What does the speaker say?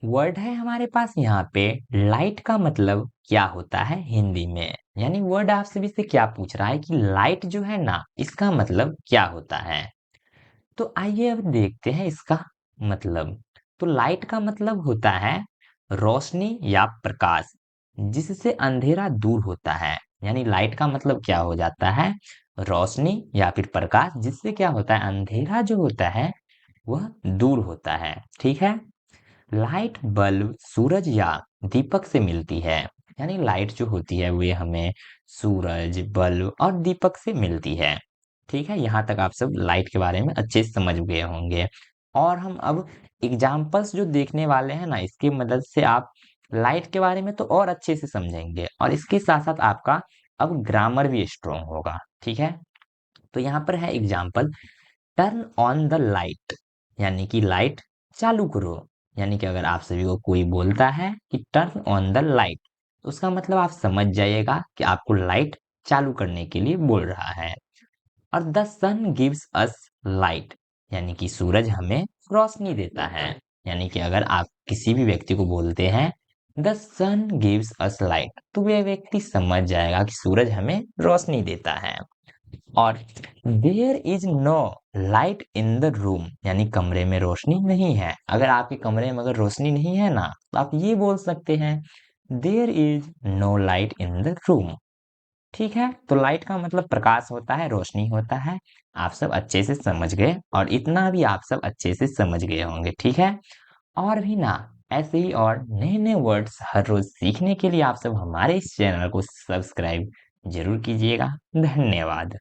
Word है हमारे पास यहाँ पे। लाइट का मतलब क्या होता है हिंदी में, यानी वर्ड आपसे भी से क्या पूछ रहा है कि लाइट जो है ना, इसका मतलब क्या होता है। तो आइए अब देखते हैं इसका मतलब। तो लाइट का मतलब होता है रोशनी या प्रकाश, जिससे अंधेरा दूर होता है। यानी लाइट का मतलब क्या हो जाता है, रोशनी या फिर प्रकाश, जिससे क्या होता है, अंधेरा जो होता है वह दूर होता है। ठीक है। लाइट बल्ब सूरज या दीपक से मिलती है। यानी लाइट जो होती है वे हमें सूरज, बल्ब और दीपक से मिलती है। ठीक है, यहाँ तक आप सब लाइट के बारे में अच्छे से समझ गए होंगे। और हम अब एग्जाम्पल्स जो देखने वाले हैं ना, इसकी मदद से आप लाइट के बारे में तो और अच्छे से समझेंगे, और इसके साथ साथ आपका अब ग्रामर भी स्ट्रोंग होगा। ठीक है। तो यहाँ पर है example, turn on the light, यानी कि लाइट चालू करो। यानी कि अगर आप सभी को कोई बोलता है कि टर्न ऑन द लाइट, तो उसका मतलब आप समझ जाइएगा कि आपको लाइट चालू करने के लिए बोल रहा है। और the sun gives us light, यानी कि सूरज हमें रोशनी देता है। यानी कि अगर आप किसी भी व्यक्ति को बोलते हैं the sun gives us light, तो वह व्यक्ति समझ जाएगा कि सूरज हमें रोशनी देता है। और there is no light in the room, यानी कमरे में रोशनी नहीं है। अगर आपके कमरे में अगर रोशनी नहीं है ना, तो आप ये बोल सकते हैं there is no light in the room. ठीक है। तो लाइट का मतलब प्रकाश होता है, रोशनी होता है। आप सब अच्छे से समझ गए, और इतना भी आप सब अच्छे से समझ गए होंगे। ठीक है। और भी ना, ऐसे ही और नए नए वर्ड्स हर रोज सीखने के लिए आप सब हमारे इस चैनल को सब्सक्राइब जरूर कीजिएगा। धन्यवाद।